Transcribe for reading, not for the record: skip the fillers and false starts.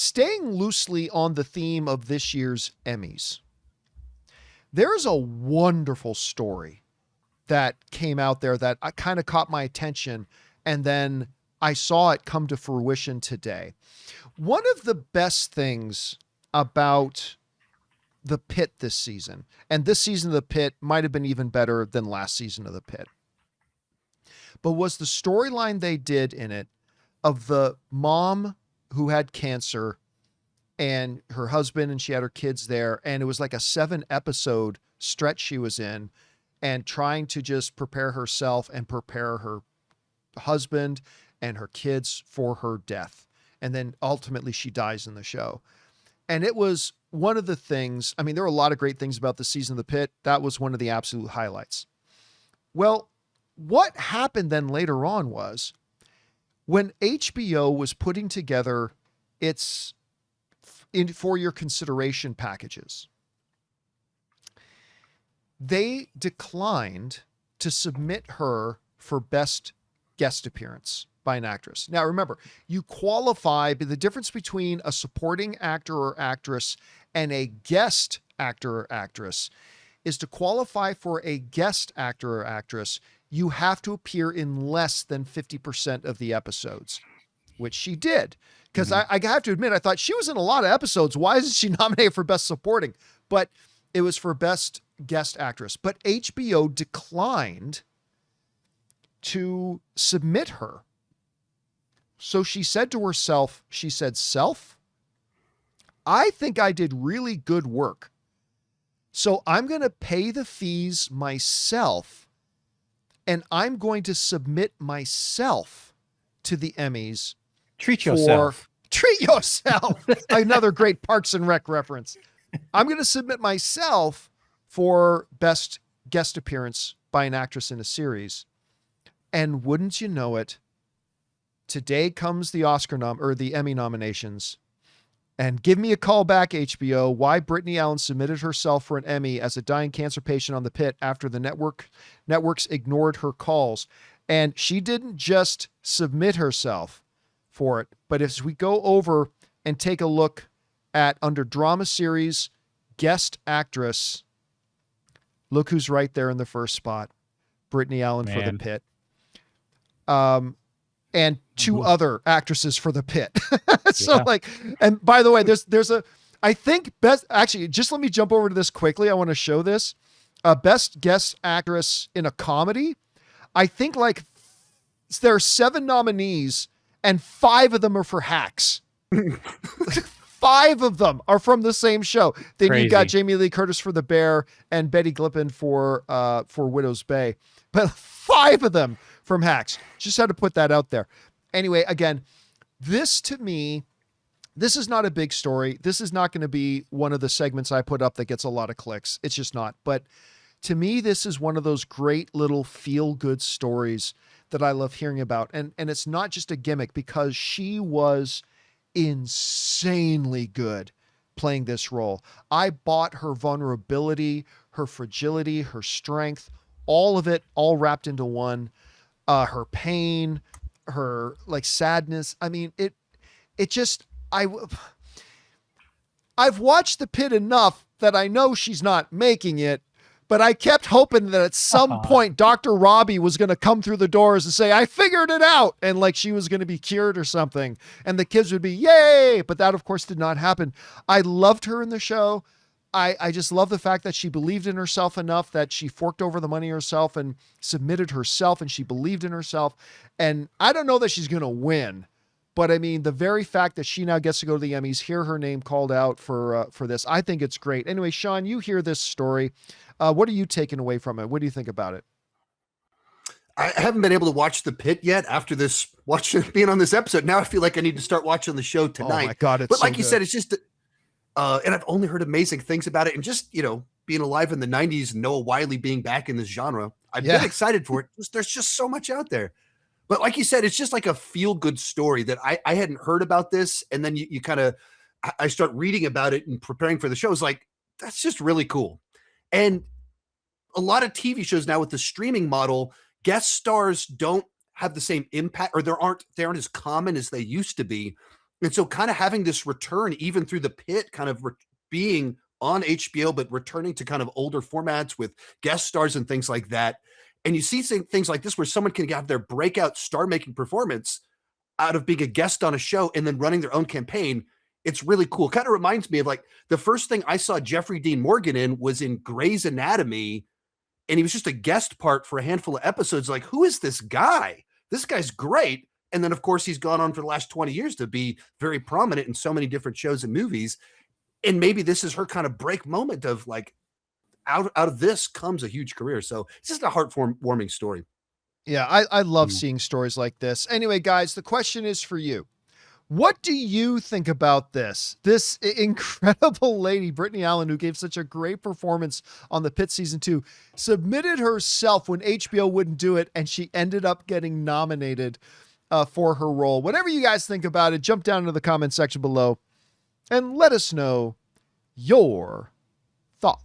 staying loosely on the theme of this year's Emmys, there's a wonderful story that came out there that kind of caught my attention, and then I saw it come to fruition today. One of the best things about the Pitt this season, and this season of the Pitt might have been even better than last season of the Pitt, but was the storyline they did in it of the mom who had cancer and her husband, and she had her kids there. And it was like a 7-episode stretch she was in, and trying to just prepare herself and prepare her husband and her kids for her death. And then ultimately she dies in the show. And it was one of the things, I mean, there were a lot of great things about the season of the Pitt. That was one of the absolute highlights. Well, what happened then later on was when HBO was putting together its for your consideration packages, they declined to submit her for best guest appearance by an actress. Now, remember, you qualify, but the difference between a supporting actor or actress and a guest actor or actress is to qualify for a guest actor or actress, you have to appear in less than 50% of the episodes, which she did. Because I have to admit, I thought she was in a lot of episodes. Why isn't she nominated for best supporting? But it was for best guest actress. But HBO declined to submit her. So she said to herself, she said, "Self, I think I did really good work. So I'm going to pay the fees myself, and I'm going to submit myself to the Emmys." Treat yourself. Treat yourself. Another great Parks and Rec reference. I'm going to submit myself for best guest appearance by an actress in a series. And wouldn't you know it, today comes the the Emmy nominations. And give me a call back, HBO, why Brittany Allen submitted herself for an Emmy as a dying cancer patient on the Pitt after the networks ignored her calls. And she didn't just submit herself for it, but as we go over and take a look at under drama series, guest actress, look who's right there in the first spot, Brittany Allen for the Pitt. And two other actresses for the Pitt. So and by the way, there's I think best, actually, just let me jump over to this quickly. I want to show this. Best guest actress in a comedy. I think there are 7 nominees and 5 of them are for Hacks. 5 of them are from the same show. Then Crazy. You got Jamie Lee Curtis for The Bear and Betty Glippin for Widow's Bay. But 5 of them from Hacks. Just had to put that out there. Anyway, again, this to me, this is not a big story. This is not going to be one of the segments I put up that gets a lot of clicks. It's just not. But to me, this is one of those great little feel-good stories that I love hearing about. And it's not just a gimmick, because she was insanely good playing this role. I bought her vulnerability, her fragility, her strength, all of it, all wrapped into one. Her pain, her sadness. I mean, I've watched the Pitt enough that I know she's not making it, but I kept hoping that at some point Dr. Robbie was going to come through the doors and say, "I figured it out," and she was going to be cured or something, and the kids would be, "Yay!" But that, of course, did not happen. I loved her in the show. I just love the fact that she believed in herself enough that she forked over the money herself and submitted herself, and she believed in herself. And I don't know that she's going to win, but I mean, the very fact that she now gets to go to the Emmys, hear her name called out for this, I think it's great. Anyway, Sean, you hear this story. What are you taking away from it? What do you think about it? I haven't been able to watch the Pitt yet after being on this episode. Now I feel like I need to start watching the show tonight. Oh my God, but like you said, it's just, and I've only heard amazing things about it. And just, being alive in the 90s and Noah Wiley being back in this genre, I've been excited for it. There's just so much out there. But like you said, it's just like a feel-good story that I hadn't heard about this. And then you kind of, I start reading about it and preparing for the show. It's like, that's just really cool. And a lot of TV shows now with the streaming model, guest stars don't have the same impact, or they aren't as common as they used to be. And so kind of having this return even through the Pitt kind of being on HBO, but returning to kind of older formats with guest stars and things like that. And you see things like this where someone can have their breakout star making performance out of being a guest on a show and then running their own campaign. It's really cool. Kind of reminds me of like the first thing I saw Jeffrey Dean Morgan in was in Grey's Anatomy. And he was just a guest part for a handful of episodes. Like, who is this guy? This guy's great. And then, of course, he's gone on for the last 20 years to be very prominent in so many different shows and movies. And maybe this is her kind of break moment of like, out of this comes a huge career. So it's just a heartwarming story. Yeah, I love seeing stories like this. Anyway, guys, the question is for you. What do you think about this? This incredible lady, Brittany Allen, who gave such a great performance on the Pitt season 2, submitted herself when HBO wouldn't do it, and she ended up getting nominated for her role. Whatever you guys think about it, jump down into the comment section below and let us know your thoughts.